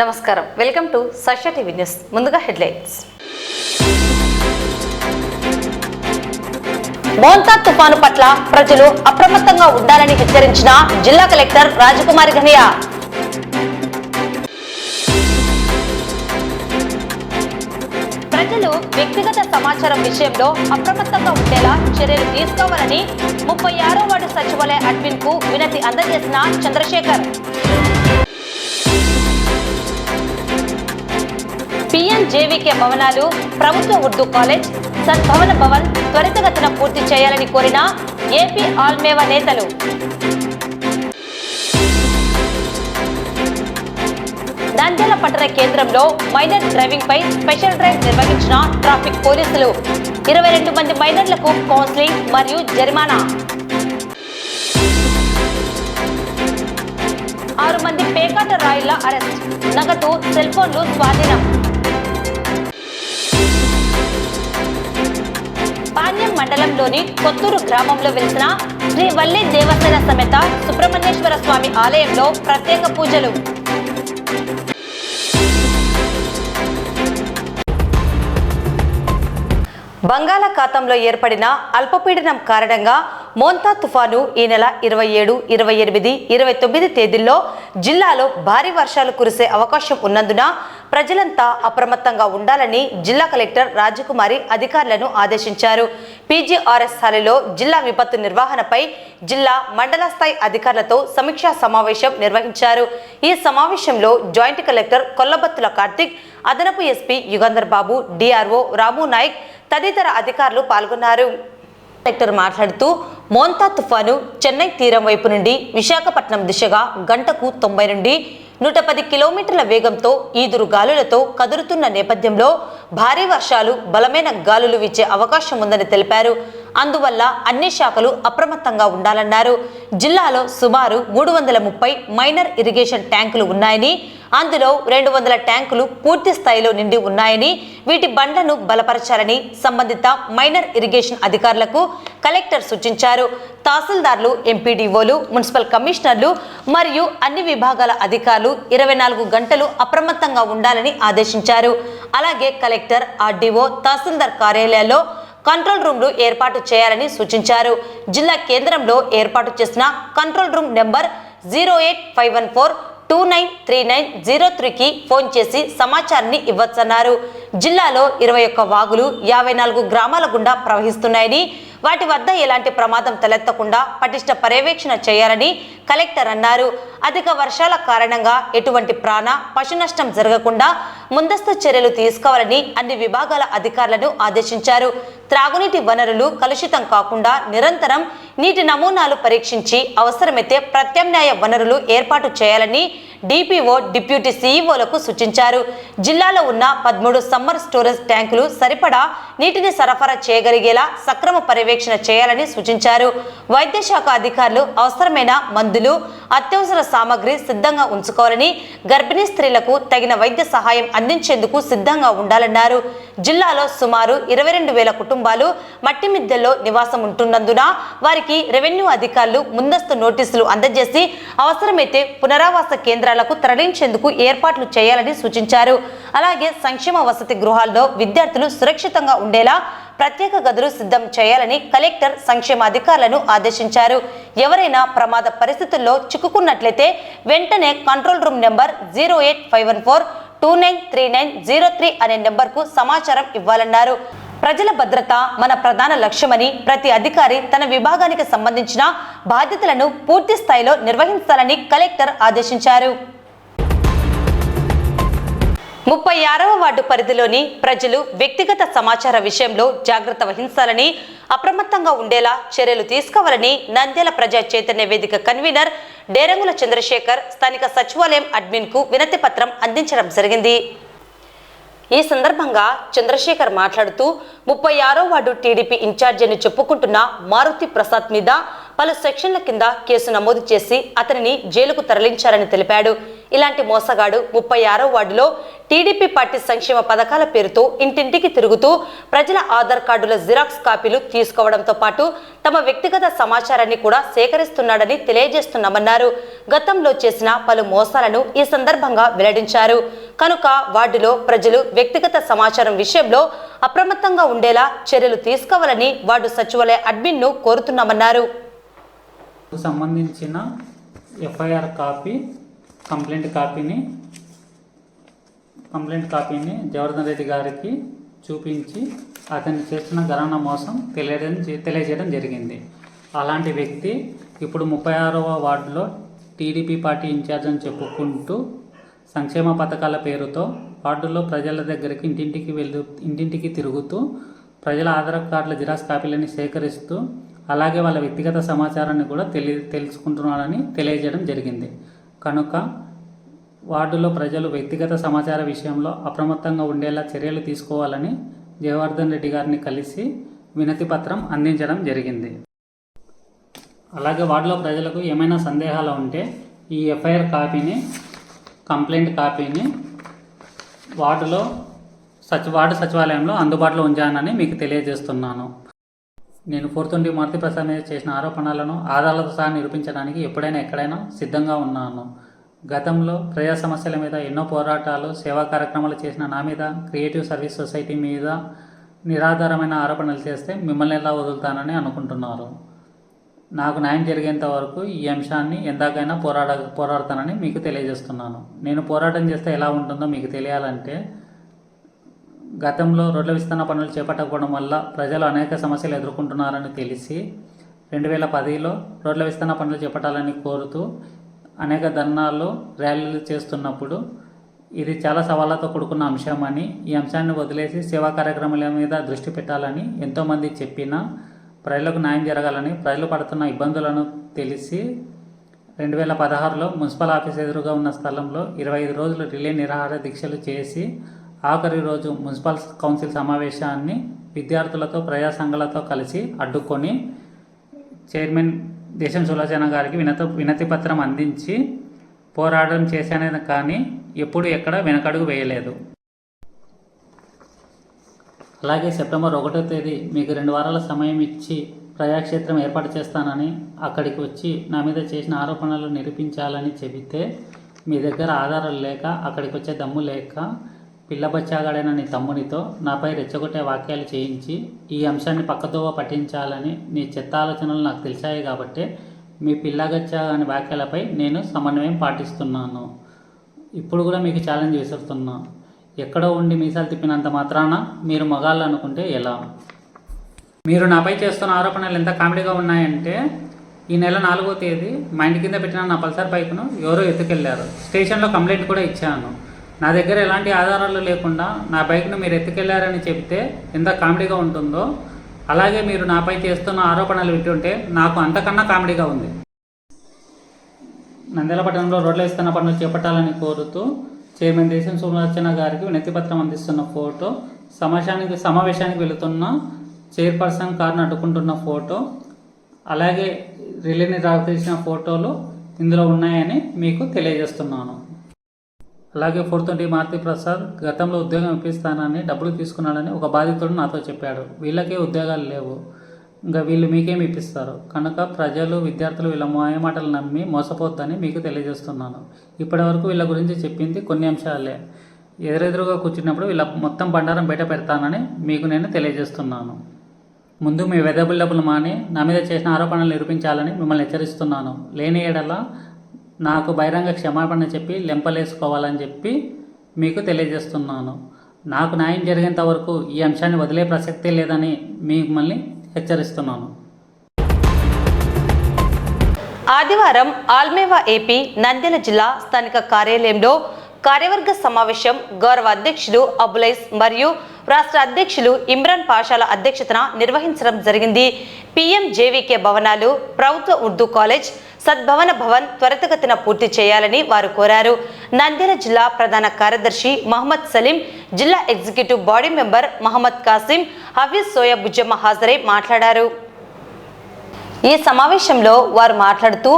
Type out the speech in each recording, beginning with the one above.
నమస్కారం, welcome to సష్య TV news. ముందుగా headlines. Montha తుఫాను పట్ల ప్రజలు అప్రమత్తంగా ఉండాలని హెచ్చరించిన జిల్లా కలెక్టర్ రాజకుమారి ఘనియా. ప్రజలు వ్యక్తిగత సమాచారం విషయంలో అప్రమత్తంగా ఉండేలా చర్యలు తీసుకోవాలని 36వ వార్డు సచివాలయ అడ్మిన్ కు వినతి అందజేసిన చంద్రశేఖర్. పిఎంజేవీకే భవనాలు, ప్రభుత్వ ఉర్దూ కాలేజ్, సద్భవన భవన్ త్వరితగతిన పూర్తి చేయాలని కోరిన ఏపీ ఆల్మేవా నేతలు. నంద్యాల పట్టణ కేంద్రంలో మైనర్ డ్రైవింగ్ పై స్పెషల్ డ్రైవ్ నిర్వహించిన ట్రాఫిక్ పోలీసులు. 22 మంది మైనర్లకు కౌన్సిలింగ్ మరియు జరిమానా. 6 మంది పేకాట రాయుల అరెస్ట్, నగదు, సెల్ ఫోన్లు స్వాధీనం. పాణ్యం మండలంలోని కొత్తూరు గ్రామంలో వెలిసిన శ్రీ వల్లి దేవసేన సమేత సుబ్రహ్మణ్యేశ్వర స్వామి ఆలయంలో ప్రత్యేక పూజలు. బంగాళాఖాతంలో ఏర్పడిన అల్పపీడనం కారణంగా మోంతా తుఫాను ఈ నెల 27, 28, 29 తేదీల్లో జిల్లాలో భారీ వర్షాలు కురిసే అవకాశం ఉన్నందున ప్రజలంతా అప్రమత్తంగా ఉండాలని జిల్లా కలెక్టర్ రాజకుమారి అధికారులను ఆదేశించారు. పీజీఆర్ఎస్ స్థాయిలో జిల్లా విపత్తు నిర్వహణపై జిల్లా మండల స్థాయి అధికారులతో సమీక్షా సమావేశం నిర్వహించారు. ఈ సమావేశంలో జాయింట్ కలెక్టర్ కొల్లబత్తుల కార్తిక్, అదనపు ఎస్పీ యుగంధర్ బాబు, డిఆర్ఓ రాము నాయక్ తదితర అధికారులు పాల్గొన్నారు. కలెక్టర్ మాట్లాడుతూ మోంతా తుఫాను చెన్నై తీరం వైపు నుండి విశాఖపట్నం దిశగా గంటకు 90 నుండి 110 కిలోమీటర్ల వేగంతో ఈదురు గాలులతో కదులుతున్న నేపథ్యంలో భారీ వర్షాలు, బలమైన గాలులు వీచే అవకాశం ఉందని తెలిపారు. అందువల్ల అన్ని శాఖలు అప్రమత్తంగా ఉండాలన్నారు. జిల్లాలో సుమారు 330 మైనర్ ఇరిగేషన్ ట్యాంకులు ఉన్నాయని, అందులో 200 ట్యాంకులు పూర్తి స్థాయిలో నిండి ఉన్నాయని, వీటి బండ్లను బలపరచాలని సంబంధిత మైనర్ ఇరిగేషన్ అధికారులకు కలెక్టర్ సూచించారు. తహసీల్దార్లు, ఎంపీడీఓలు, మున్సిపల్ కమిషనర్లు మరియు అన్ని విభాగాల అధికారులు 24 గంటలు అప్రమత్తంగా ఉండాలని ఆదేశించారు. అలాగే కలెక్టర్, ఆర్డీఓ, తహసీల్దార్ కార్యాలయాల్లో కంట్రోల్ రూమ్లు ఏర్పాటు చేయాలని సూచించారు. జిల్లా కేంద్రంలో ఏర్పాటు చేసిన కంట్రోల్ రూమ్ నెంబర్ 08514293903కి ఫోన్ చేసి సమాచారాన్ని ఇవ్వచ్చన్నారు. జిల్లాలో 21 వాగులు 54 గ్రామాల గుండా ప్రవహిస్తున్నాయని, వాటి వద్ద ఎలాంటి ప్రమాదం తలెత్తకుండా పటిష్ట పర్యవేక్షణ చేయాలని కలెక్టర్ అన్నారు. అధిక వర్షాల కారణంగా ఎటువంటి ప్రాణ, పశు నష్టం జరగకుండా ముందస్తు చర్యలు తీసుకోవాలని అన్ని విభాగాల అధికారులను ఆదేశించారు. త్రాగునీటి వనరులు కలుషితం కాకుండా నిరంతరం నీటి నమూనాలు పరీక్షించి అవసరమైతే ప్రత్యామ్నాయ వనరులు ఏర్పాటు చేయాలని డిపిఓ, డిప్యూటీ సీఈఓలకు సూచించారు. జిల్లాలో ఉన్న 13 సమ్మర్ స్టోరేజ్ ట్యాంకులు సరిపడా నీటిని సరఫరా చేయగలిగేలా సక్రమ పర్యవేక్షణ చేయాలని సూచించారు. వైద్య శాఖ అధికారులు అవసరమైన మందులు, అత్యవసర సామగ్రి సిద్ధంగా ఉంచుకోవాలని, గర్భిణీ స్త్రీలకు తగిన వైద్య సహాయం అందించేందుకు సిద్ధంగా ఉండాలన్నారు. జిల్లాలో సుమారు 22,000 కుటుంబాలు మట్టి మిద్దెల్లో నివాసం ఉంటున్నందున వారికి రెవెన్యూ అధికారులు ముందస్తు నోటీసులు అందజేసి అవసరమైతే పునరావాస కేంద్రాలకు తరలించేందుకు ఏర్పాట్లు చేయాలని సూచించారు. అలాగే సంక్షేమ వసతి గృహాల్లో విద్యార్థులు సురక్షితంగా ఉండేలా ప్రత్యేక గదులు సిద్ధం చేయాలని కలెక్టర్ సంక్షేమ అధికారులను ఆదేశించారు. ఎవరైనా ప్రమాద పరిస్థితుల్లో చిక్కుకున్నట్లయితే వెంటనే కంట్రోల్ రూమ్ నెంబర్ 08514293903 అనే నెంబర్కు సమాచారం ఇవ్వాలన్నారు. ప్రజల భద్రత మన ప్రధాన లక్ష్యమని ప్రతి అధికారి తన విభాగానికి సంబంధించిన బాధ్యతలను పూర్తి స్థాయిలో నిర్వహించాలని కలెక్టర్ ఆదేశించారు. 36వ వార్డు పరిధిలోని ప్రజలు వ్యక్తిగత సమాచార విషయంలో జాగ్రత్త వహించాలని, అప్రమత్తంగా ఉండేలా చర్యలు తీసుకోవాలని నంద్యాల ప్రజా చైతన్య వేదిక కన్వీనర్ డేరంగుల చంద్రశేఖర్ స్థానిక సచివాలయం అడ్మిన్ కు వినతి పత్రం అందించడం జరిగింది. ఈ సందర్భంగా చంద్రశేఖర్ మాట్లాడుతూ 36వ వార్డు టీడీపీ ఇన్ఛార్జి అని చెప్పుకుంటున్న మారుతి ప్రసాద్ మీద పలు సెక్షన్ల కింద కేసు నమోదు చేసి అతనిని జైలుకు తరలించారని తెలిపాడు. ఇలాంటి మోసగాడు 36వ వార్డులో టీడీపీ పార్టీ సంక్షేమ పథకాల పేరుతో ఇంటింటికి తిరుగుతూ ప్రజల ఆధార్ కార్డుల జిరాక్స్ కాపీలు తీసుకోవడంతో పాటు తమ వ్యక్తిగత సమాచారాన్ని కూడా సేకరిస్తున్నాడని తెలియజేస్తున్నామన్నారు. గతంలో చేసిన పలు మోసాలను ఈ సందర్భంగా వెల్లడించారు. కనుక వార్డులో ప్రజలు వ్యక్తిగత సమాచారం విషయంలో అప్రమత్తంగా ఉండేలా చర్యలు తీసుకోవాలని వార్డు సచివాలయ అడ్మిన్ను కోరుతున్నామన్నారు. సంబంధించిన ఎఫ్ఐఆర్ కాపీ కంప్లైంట్ కాపీని జవర్ధన్ రెడ్డి గారికి చూపించి అతను చేస్తున్న ఘరానా మోసం తెలియజేయడం జరిగింది. అలాంటి వ్యక్తి ఇప్పుడు 36వ వార్డులో టీడీపీ పార్టీ ఇన్ఛార్జ్ అని చెప్పుకుంటూ సంక్షేమ పథకాల పేరుతో వార్డులో ప్రజల దగ్గరికి ఇంటింటికి తిరుగుతూ ప్రజల ఆధార్ కార్డుల జిరాక్స్ కాపీలని సేకరిస్తూ అలాగే వాళ్ళ వ్యక్తిగత సమాచారాన్ని కూడా తెలుసుకుంటున్నారని తెలియజేయడం జరిగింది. కనుక వార్డులో ప్రజలు వ్యక్తిగత సమాచార విషయంలో అప్రమత్తంగా ఉండేలా చర్యలు తీసుకోవాలని జయవర్ధన్ రెడ్డి గారిని కలిసి వినతి పత్రం అందించడం జరిగింది. అలాగే వార్డులో ప్రజలకు ఏమైనా సందేహాలు ఉంటే ఈ ఎఫ్ఐఆర్ కాపీని కంప్లైంట్ కాపీని వార్డు సచివాలయంలో అందుబాటులో ఉంచానని మీకు తెలియజేస్తున్నాను. నేను పోర్తుండి మారుతి ప్రసాద్ మీద చేసిన ఆరోపణలను ఆధారాలతో సహా నిరూపించడానికి ఎప్పుడైనా ఎక్కడైనా సిద్ధంగా ఉన్నాను. గతంలో ప్రజా సమస్యల మీద ఎన్నో పోరాటాలు సేవా కార్యక్రమాలు చేసిన నా మీద క్రియేటివ్ సర్వీస్ సొసైటీ మీద నిరాధారమైన ఆరోపణలు చేస్తే మిమ్మల్ని ఎలా వదులుతానని అనుకుంటున్నారు. నాకు న్యాయం జరిగేంత వరకు ఈ అంశాన్ని ఎందాకైనా పోరాడతానని మీకు తెలియజేస్తున్నాను. నేను పోరాటం చేస్తే ఎలా ఉంటుందో మీకు తెలియాలంటే గతంలో రోడ్ల విస్తరణ పనులు చేపట్టకపోవడం వల్ల ప్రజలు అనేక సమస్యలు ఎదుర్కొంటున్నారని తెలిసి 2010లో రోడ్ల విస్తరణ పనులు చేపట్టాలని కోరుతూ అనేక ధర్నాలు ర్యాలీలు చేస్తున్నప్పుడు ఇది చాలా సవాళ్ళతో కూడుకున్న అంశమని ఈ అంశాన్ని వదిలేసి సేవా కార్యక్రమాల మీద దృష్టి పెట్టాలని ఎంతోమంది చెప్పినా ప్రజలకు న్యాయం జరగాలని ప్రజలు పడుతున్న ఇబ్బందులను తెలిసి 2016లో మున్సిపల్ ఆఫీస్ ఎదురుగా ఉన్న స్థలంలో 25 రోజులు రిలే నిరాహార దీక్షలు చేసి ఆఖరి రోజు మున్సిపల్ కౌన్సిల్ సమావేశాన్ని విద్యార్థులతో ప్రజా సంఘాలతో కలిసి అడ్డుకొని చైర్మన్ దేశం సులోచన గారికి వినతి పత్రం అందించి పోరాటం చేశానే కానీ ఎప్పుడు ఎక్కడ వెనకడుగు వేయలేదు. అలాగే సెప్టెంబర్ 1వ తేదీ మీకు 2 వారాల సమయం ఇచ్చి ప్రజాక్షేత్రం ఏర్పాటు చేస్తానని అక్కడికి వచ్చి నా మీద చేసిన ఆరోపణలు నిరూపించాలని చెబితే మీ దగ్గర ఆధారాలు లేక అక్కడికి వచ్చే దమ్ము లేక పిల్లబచ్చాగాడైన నీ తమ్మునితో నాపై రెచ్చగొట్టే వాక్యాలు చేయించి ఈ అంశాన్ని పక్కదోవ పట్టించాలని నీ చెత్త ఆలోచనలు నాకు తెలిసాయి కాబట్టి మీ పిల్లగచ్చా అనే వాక్యాలపై నేను సమన్వయం పాటిస్తున్నాను. ఇప్పుడు కూడా మీకు ఛాలెంజ్ విసురుతున్నా. ఎక్కడో ఉండి మీసాలు తిప్పినంత మాత్రాన మీరు మగాళ్ళు అనుకుంటే ఎలా? మీరు నాపై చేస్తున్న ఆరోపణలు ఎంత కామెడీగా ఉన్నాయంటే ఈ నెల 4వ తేదీ మా ఇంటి కింద పెట్టిన నా పల్సర్ బైక్ను ఎవరో ఎత్తుకెళ్లారు. స్టేషన్లో కంప్లైంట్ కూడా ఇచ్చాను. నా దగ్గర ఎలాంటి ఆధారాలు లేకుండా నా బైక్ను మీరు ఎత్తుకెళ్లారని చెప్తే ఎంత కామెడీగా ఉంటుందో అలాగే మీరు నాపై చేస్తున్న ఆరోపణలు వింటుంటే నాకు అంతకన్నా కామెడీగా ఉంది. నంద్యాల పట్టణంలో రోడ్ల విస్తరణ పనులు చేపట్టాలని కోరుతూ చైర్మన్ దేశం సులోచన గారికి వినతిపత్రం అందిస్తున్న ఫోటో, సమావేశానికి వెళుతున్న చైర్పర్సన్ కారును అడ్డుకుంటున్న ఫోటో, అలాగే రిలేని డ్రాప్ చేసిన ఫోటోలు ఇందులో ఉన్నాయని మీకు తెలియజేస్తున్నాను. అలాగే 420 మారుతి ప్రసాద్ గతంలో ఉద్యోగం ఇప్పిస్తానని డబ్బులు తీసుకున్నాడని ఒక బాధితుడు నాతో చెప్పాడు. వీళ్ళకే ఉద్యోగాలు లేవు, ఇంకా వీళ్ళు మీకేమి ఇప్పిస్తారు? కనుక ప్రజలు విద్యార్థులు వీళ్ళ మాయమాటలు నమ్మి మోసపోద్దని మీకు తెలియజేస్తున్నాను. ఇప్పటి వరకు వీళ్ళ గురించి చెప్పింది కొన్ని అంశాలే. ఎదురెదురుగా కూర్చున్నప్పుడు వీళ్ళ మొత్తం బండారం బయట పెడతానని మీకు నేను తెలియజేస్తున్నాను. ముందు మీ వెదబుల్ డబ్బులు మాని నా మీద చేసిన ఆరోపణలు నిరూపించాలని మిమ్మల్ని హెచ్చరిస్తున్నాను. లేని ఏడల నాకు బహిరంగ క్షమాపణ చెప్పి లెంపలేసుకోవాలని చెప్పి మీకు తెలియజేస్తున్నాను. నాకు న్యాయం జరిగేంత వరకు ఈ అంశాన్ని వదిలే ప్రసక్తే లేదని మిమ్మల్ని హెచ్చరిస్తున్నాను. ఆదివారం ఆల్మేవా ఏపీ నంద్యాల జిల్లా స్థానిక కార్యాలయంలో కార్యవర్గ సమావేశం గౌరవ అధ్యక్షులు అబులైస్ మరియు రాష్ట్ర అధ్యక్షులు ఇమ్రాన్ పాషాల అధ్యక్షతన నిర్వహించడం జరిగింది. PMJVK భవనాలు, ప్రభుత్వ ఉర్దూ కాలేజ్, సద్భవన భవన్ త్వరితగతిన పూర్తి చేయాలని వారు కోరారు. నంద్యాల జిల్లా ప్రధాన కార్యదర్శి మహమ్మద్ సలీం, జిల్లా executive body member Mohammed Kasim, Hafeez సోయా బుజ్జమ్మ హాజరై మాట్లాడారు. ఈ సమావేశంలో వారు మాట్లాడుతూ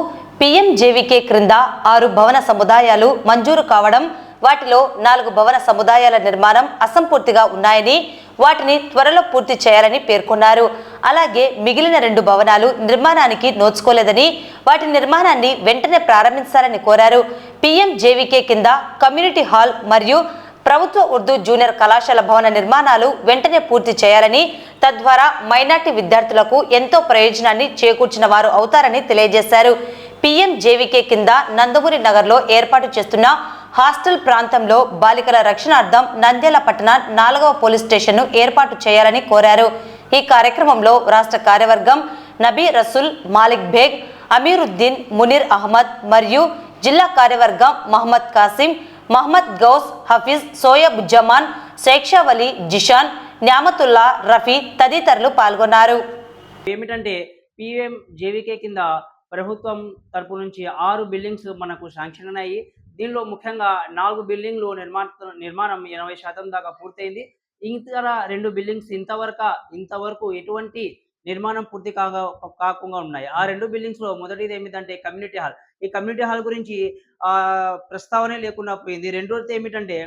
PMJVK క్రింద 6 భవన సముదాయాలు మంజూరు కావడం, వాటిలో 4 భవన సముదాయాల నిర్మాణం అసంపూర్తిగా ఉన్నాయని, వాటిని త్వరలో పూర్తి చేయాలని పేర్కొన్నారు. అలాగే మిగిలిన 2 భవనాలు నిర్మాణానికి నోచుకోలేదని, వాటి నిర్మాణాన్ని వెంటనే ప్రారంభించాలని కోరారు. PMJVK కింద కమ్యూనిటీ హాల్ మరియు ప్రభుత్వ ఉర్దూ జూనియర్ కళాశాల భవన నిర్మాణాలు వెంటనే పూర్తి చేయాలని, తద్వారా మైనార్టీ విద్యార్థులకు ఎంతో ప్రయోజనాన్ని చేకూర్చిన వారు అవుతారని తెలియజేశారు. PMJVK కింద నందమూరి నగర్లో ఏర్పాటు చేస్తున్న హాస్టల్ ప్రాంతంలో బాలికల రక్షణార్థం నంద్యాల పట్టణ 4వ పోలీస్ స్టేషన్ను ఏర్పాటు చేయాలని కోరారు. ఈ కార్యక్రమంలో రాష్ట్ర కార్యవర్గం నబీ రసూల్, మాలిక్ బేగ్, అమీరుద్దీన్, మునీర్ అహ్మద్ మరియు జిల్లా కార్యవర్గం మహమ్మద్ కాసిం, మహమ్మద్ గౌస్, హఫీజ్, సోయబ్ జమాన్, శేక్షావలి, జిషాన్, న్యామతుల్లా, రఫీ తదితరులు పాల్గొన్నారు. ఏమిటంటే PMJVK కింద ప్రభుత్వం తరపు నుంచి 6 బిల్డింగ్స్ మనకు శాంక్షన్ అయ్యాయి. దీనిలో ముఖ్యంగా 4 బిల్డింగ్లు నిర్మాణం 80% దాకా పూర్తయింది. ఇతర 2 బిల్డింగ్స్ ఇంతవరకు ఎటువంటి నిర్మాణం పూర్తి కాకుండా ఉన్నాయి. ఆ 2 బిల్డింగ్స్లో మొదటిది ఏమిటంటే కమ్యూనిటీ హాల్. ఈ కమ్యూనిటీ హాల్ గురించి ప్రస్తావనే లేకుండా పోయింది. రెండోది ఏమిటంటే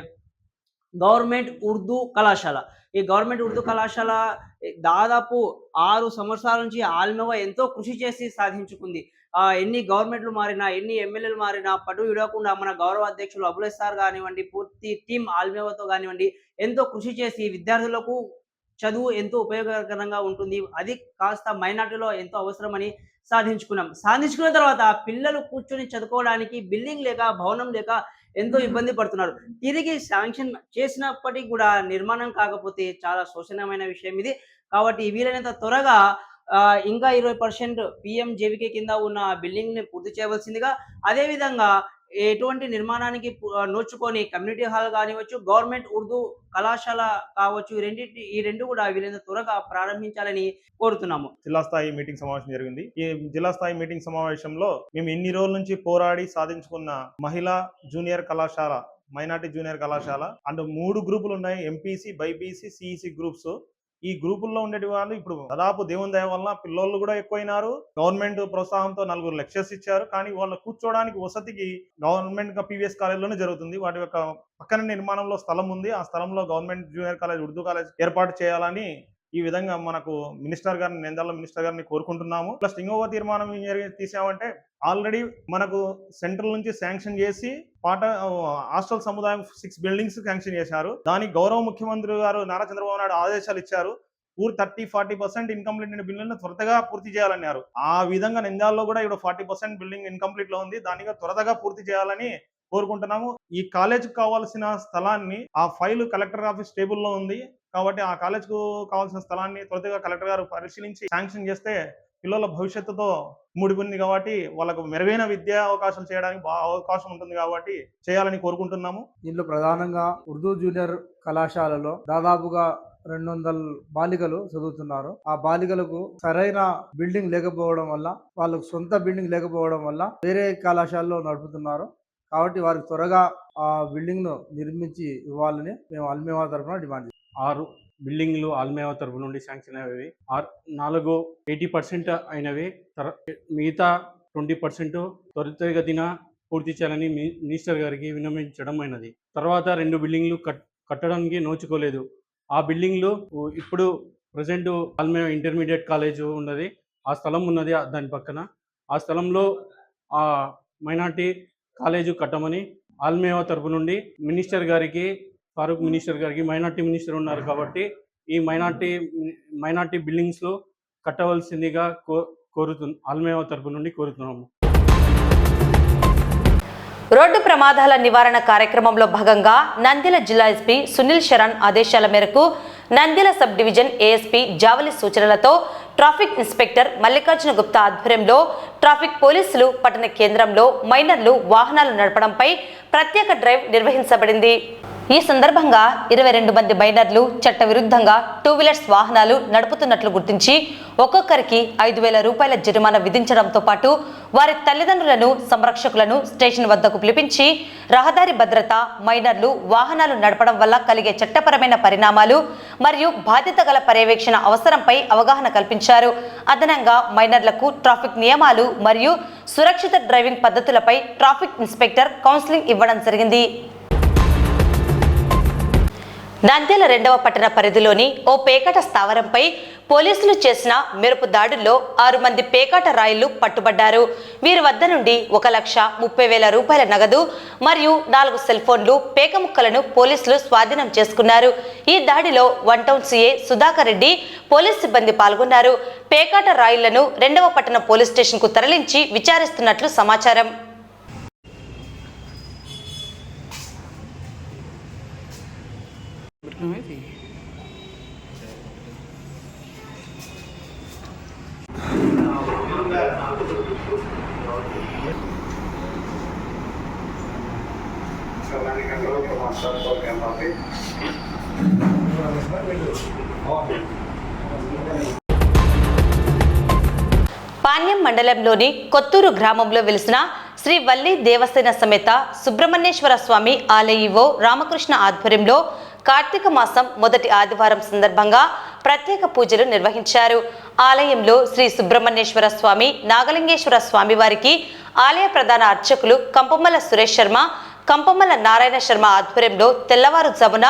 గవర్నమెంట్ ఉర్దూ కళాశాల. ఈ గవర్నమెంట్ ఉర్దూ కళాశాల దాదాపు 6 సంవత్సరాల నుంచి ఆల్మెవా ఎంతో కృషి చేసి సాధించుకుంది. ఎన్ని గవర్నమెంట్లు మారినా, ఎన్ని ఎమ్మెల్యేలు మారినా పట్టు విడవకుండా మన గౌరవ అధ్యక్షులు అబుల్ సార్ కానివ్వండి, పూర్తి టీం ఆల్మెవాతో కానివ్వండి ఎంతో కృషి చేసి విద్యార్థులకు చదువు ఎంతో ఉపయోగకరంగా ఉంటుంది, అది కాస్త మైనార్టీలో ఎంతో అవసరమని సాధించుకున్న తర్వాత పిల్లలు కూర్చొని చదువుకోవడానికి బిల్డింగ్ లేక, భవనం లేక ఎంతో ఇబ్బంది పడుతున్నారు. తిరిగి శాంక్షన్ చేసినప్పటికీ కూడా నిర్మాణం కాకపోతే చాలా శోచనీయమైన విషయం ఇది. కాబట్టి వీలైనంత త్వరగా ఇంకా 20% PMJVK కింద ఉన్న బిల్డింగ్ని పూర్తి చేయవలసిందిగా, అదేవిధంగా ఎటువంటి నిర్మాణానికి నోచుకొని కమ్యూనిటీ హాల్ కానివచ్చు, గవర్నమెంట్ ఉర్దూ కళాశాల కావచ్చు, ఈ రెండు కూడా వీలైనంత త్వరగా ప్రారంభించాలని కోరుతున్నాము. జిల్లా స్థాయి మీటింగ్ సమావేశం జరిగింది. ఈ జిల్లా స్థాయి మీటింగ్ సమావేశంలో మేము ఇన్ని రోజుల నుంచి పోరాడి సాధించుకున్న మహిళా జూనియర్ కళాశాల, మైనార్టీ జూనియర్ కళాశాల అండ్ 3 గ్రూపులు ఉన్నాయి. MPC, BIPC, CEC groups. ఈ గ్రూపుల్లో ఉండేటి వాళ్ళు ఇప్పుడు దాదాపు దేవుని దయ వల్ల పిల్లోళ్ళు కూడా ఎక్కువైనారు. గవర్నమెంట్ ప్రోత్సాహంతో 4 లెక్చర్స్ ఇచ్చారు. కానీ వాళ్ళు కూర్చోవడానికి వసతికి గవర్నమెంట్ PVS కాలేజ్లోనే జరుగుతుంది. వాటి యొక్క పక్కన నిర్మాణంలో స్థలం ఉంది. ఆ స్థలంలో government junior college, Urdu college ఏర్పాటు చేయాలని ఈ విధంగా మనకు మినిస్టర్ గారిని, నంద్యాల మినిస్టర్ గారిని కోరుకుంటున్నాము. ప్లస్ ఇంకొక తీర్మానం తీసామంటే ఆల్రెడీ మనకు సెంట్రల్ నుంచి శాంక్షన్ చేసి హాస్టల్ సముదాయం 6 బిల్డింగ్స్ శాంక్షన్ చేశారు. దానికి గౌరవ ముఖ్యమంత్రి గారు నారా చంద్రబాబు నాయుడు ఆదేశాలు ఇచ్చారు. 30-40% ఇన్కంప్లీట్ అయిన బిల్డింగ్ త్వరగా పూర్తి చేయాలన్నారు. ఆ విధంగా నంద్యాలలో కూడా ఇప్పుడు 40% బిల్డింగ్ ఇన్కంప్లీట్ లో ఉంది. దానిగా త్వరగా పూర్తి చేయాలని కోరుకుంటున్నాము. ఈ కాలేజ్ కావాల్సిన స్థలాన్ని ఆ ఫైల్ కలెక్టర్ ఆఫీస్ టేబుల్ లో ఉంది. కాబట్టి ఆ కాలేజ్ కు కావాల్సిన స్థలాన్ని త్వరగా కలెక్టర్ గారు పరిశీలించి శాంక్షన్ చేస్తే పిల్లల భవిష్యత్తుతో ముడిపోయింది కాబట్టి వాళ్ళకు మెరుగైన విద్యా అవకాశాలు చేయడానికి అవకాశం ఉంటుంది కాబట్టి చేయాలని కోరుకుంటున్నాము. దీంట్లో ప్రధానంగా ఉర్దూ జూనియర్ కళాశాలలో దాదాపుగా 200 బాలికలు చదువుతున్నారు. ఆ బాలికలకు సరైన బిల్డింగ్ లేకపోవడం వల్ల, వాళ్ళకు సొంత బిల్డింగ్ లేకపోవడం వల్ల వేరే కళాశాలలో నడుపుతున్నారు. కాబట్టి వారికి త్వరగా ఆ బిల్డింగ్ ను నిర్మించి ఇవ్వాలని మేము ఆల్మెవా తరఫున డిమాండ్ చేస్తాం. 6 బిల్డింగ్లు ఆల్మెవా తరఫు నుండి శాంక్షన్ అయ్యేవి. 4 80% అయినవి. మిగతా 20% త్వరితగతిన పూర్తి చేయాలని మినిస్టర్ గారికి విన్నవించడం అయినది. తర్వాత 2 బిల్డింగ్లు కట్టడానికి నోచుకోలేదు. ఆ బిల్డింగ్లు ఇప్పుడు ప్రజెంట్ ఆల్మెవా ఇంటర్మీడియట్ కాలేజ్ ఉన్నది, ఆ స్థలం ఉన్నది దాని పక్కన. ఆ స్థలంలో ఆ మైనార్టీ కాలేజు కట్టమని ఆల్మెవా తరపు నుండి మినిస్టర్ గారికి, ఫారూక్ మినిస్టర్ గారికి, మైనార్టీ మినిస్టర్ ఉన్నారు కాబట్టి ఈ మైనార్టీ బిల్డింగ్స్లో కట్టవలసిందిగా ఆల్మెవా తరపు నుండి కోరుతున్నాము. రోడ్డు ప్రమాదాల నివారణ కార్యక్రమంలో భాగంగా నంద్యాల జిల్లా ఎస్పీ సునీల్ శరణ్ ఆదేశాల మేరకు Nandyal sub division ASP Javali సూచనలతో ట్రాఫిక్ ఇన్స్పెక్టర్ మల్లికార్జున గుప్తా ఆధ్వర్యంలో ట్రాఫిక్ పోలీసులు పట్టణ కేంద్రంలో మైనర్లు వాహనాలు నడపడంపై ప్రత్యేక డ్రైవ్ నిర్వహించబడింది. ఈ సందర్భంగా 22 మంది మైనర్లు చట్టవిరుద్ధంగా 2 వీలర్స్ వాహనాలు నడుపుతున్నట్లు గుర్తించి ఒక్కొక్కరికి 5,000 రూపాయల జరిమానా విధించడంతో పాటు వారి తల్లిదండ్రులను సంరక్షకులను స్టేషన్ వద్దకు పిలిపించి రహదారి భద్రత, మైనర్లు వాహనాలు నడపడం వల్ల కలిగే చట్టపరమైన పరిణామాలు మరియు బాధ్యత గల పర్యవేక్షణ అవసరంపై అవగాహన కల్పించారు. అదనంగా మైనర్లకు ట్రాఫిక్ నియమాలు మరియు సురక్షిత డ్రైవింగ్ పద్ధతులపై ట్రాఫిక్ ఇన్స్పెక్టర్ కౌన్సిలింగ్ ఇవ్వడం జరిగింది. నంద్యాల 2వ పట్టణ పరిధిలోని ఓ పేకాట స్థావరంపై పోలీసులు చేసిన మెరుపు దాడుల్లో 6 మంది పేకాట రాయిళ్లు పట్టుబడ్డారు. వీరి వద్ద నుండి 1,30,000 రూపాయల నగదు మరియు 4 సెల్ ఫోన్లు, పేక ముక్కలను పోలీసులు స్వాధీనం చేసుకున్నారు. ఈ దాడిలో 1 town CA Sudhakar Reddy, police సిబ్బంది పాల్గొన్నారు. పేకాట రాయిళ్లను 2వ పట్టణ పోలీస్ స్టేషన్ కు తరలించి విచారిస్తున్నట్లు సమాచారం. పాణ్యం మండలంలోని కొత్తూరు గ్రామంలో వెలిసిన శ్రీ వల్లి దేవసేన సమేత సుబ్రహ్మణ్యేశ్వర స్వామి ఆలయ రామకృష్ణ ఆధ్వర్యంలో కార్తీక మాసం మొదటి ఆదివారం సందర్భంగా ప్రత్యేక పూజలు నిర్వహించారు. ఆలయంలో శ్రీ సుబ్రహ్మణ్యేశ్వర స్వామి, నాగలింగేశ్వర స్వామి వారికి ఆలయ ప్రధాన అర్చకులు కంపమల్ల సురేష్ శర్మ, కంపమల్ల నారాయణ శర్మ ఆధ్వర్యంలో తెల్లవారుజామున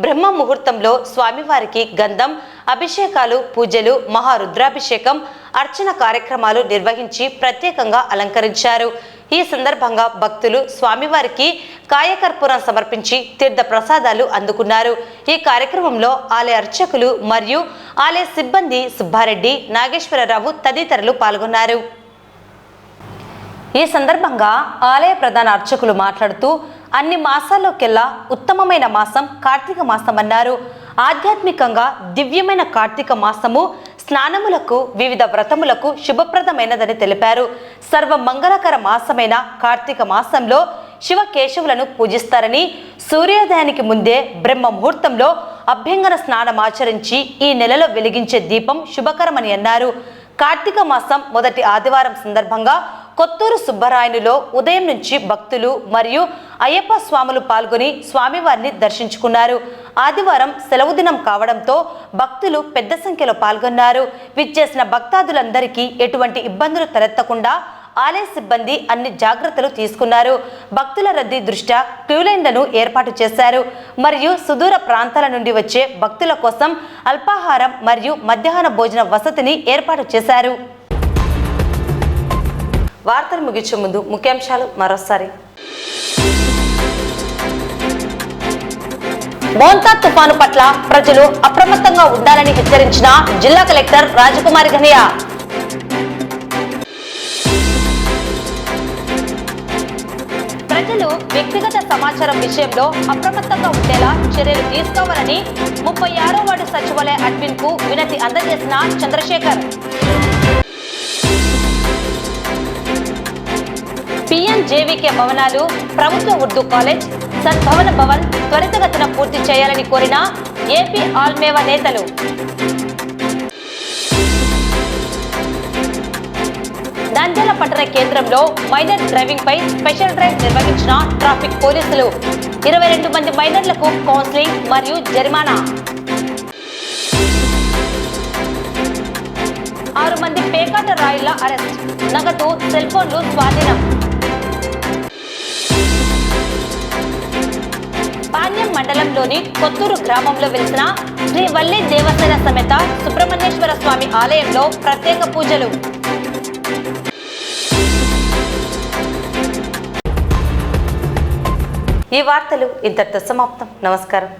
బ్రహ్మ ముహూర్తంలో స్వామివారికి గంధం, అభిషేకాలు, పూజలు, మహారుద్రాభిషేకం, అర్చన కార్యక్రమాలు నిర్వహించి ప్రత్యేకంగా అలంకరించారు. ఈ సందర్భంగా భక్తులు స్వామివారికి కాయకర్పూరం సమర్పించి తీర్థ ప్రసాదాలు అందుకున్నారు. ఈ కార్యక్రమంలో ఆలయ అర్చకులు మరియు ఆలయ సిబ్బంది సుబ్బారెడ్డి, నాగేశ్వరరావు తదితరులు పాల్గొన్నారు. ఈ సందర్భంగా ఆలయ ప్రధాన అర్చకులు మాట్లాడుతూ అన్ని మాసాల్లోకెల్లా ఉత్తమమైన మాసం కార్తీక మాసం అన్నారు. ఆధ్యాత్మికంగా దివ్యమైన కార్తీక మాసము స్నానములకు, వివిధ వ్రతములకు శుభప్రదమైనదని తెలిపారు. సర్వ మంగళకర మాసమైన కార్తీక మాసంలో శివకేశవులను పూజిస్తారని, సూర్యోదయానికి ముందే బ్రహ్మ ముహూర్తంలో అభ్యంగన స్నానం ఆచరించి ఈ నెలలో వెలిగించే దీపం శుభకరమని అన్నారు. కార్తీక మాసం మొదటి ఆదివారం సందర్భంగా కొత్తూరు సుబ్బరాయనులో ఉదయం నుంచి భక్తులు మరియు అయ్యప్ప స్వాములు పాల్గొని స్వామివారిని దర్శించుకున్నారు. ఆదివారం సెలవు దినం కావడంతో భక్తులు పెద్ద సంఖ్యలో పాల్గొన్నారు. విచ్చేసిన భక్తాదులందరికీ ఎటువంటి ఇబ్బందులు తలెత్తకుండా ఆలయ సిబ్బంది అన్ని జాగ్రత్తలు తీసుకున్నారు. భక్తుల రద్దీ దృష్ట్యా క్యూలైన్లను ఏర్పాటు చేశారు. మరియు సుదూర ప్రాంతాల నుండి వచ్చే భక్తుల కోసం అల్పాహారం మరియు మధ్యాహ్న భోజన వసతిని ఏర్పాటు చేశారు. వార్తలు ముగించే ముందు ముఖ్యాంశాలు మరోసారి. మోంతా తుఫాను పట్ల ప్రజలు అప్రమత్తంగా ఉండాలని హెచ్చరించిన జిల్లా కలెక్టర్ రాజకుమారి ఘనియా. ప్రజలు వ్యక్తిగత సమాచారం విషయంలో అప్రమత్తంగా ఉండేలా చర్యలు తీసుకోవాలని 36వ వార్డు సచివాలయ అడ్మిన్ కు వినతి అందజేసిన చంద్రశేఖర్. PNJVK భవనాలు, ప్రభుత్వ ఉర్దూ కాలేజ్, సద్భవన భవన్ త్వరితగతిన పూర్తి చేయాలని కోరిన ఏపీ ఆల్మేవా నేతలు. నంద్యాల పట్టణ కేంద్రంలో మైనర్ డ్రైవింగ్ పై స్పెషల్ డ్రైవ్ నిర్వహించిన ట్రాఫిక్ పోలీసులు. 22 మంది మైనర్లకు కౌన్సిలింగ్ మరియు జరిమానా. 6 మంది పేకాట రాయిళ్ల అరెస్ట్, నగదు, సెల్ ఫోన్లు స్వాధీనం. పాణ్యం మండలంలోని కొత్తూరు గ్రామంలో వెలిసిన శ్రీ వల్లి దేవసేన సమేత సుబ్రహ్మణ్యేశ్వర స్వామి ఆలయంలో ప్రత్యేక పూజలు. ఈ వార్తలు ఇంతటితో సమాప్తం. నమస్కారం.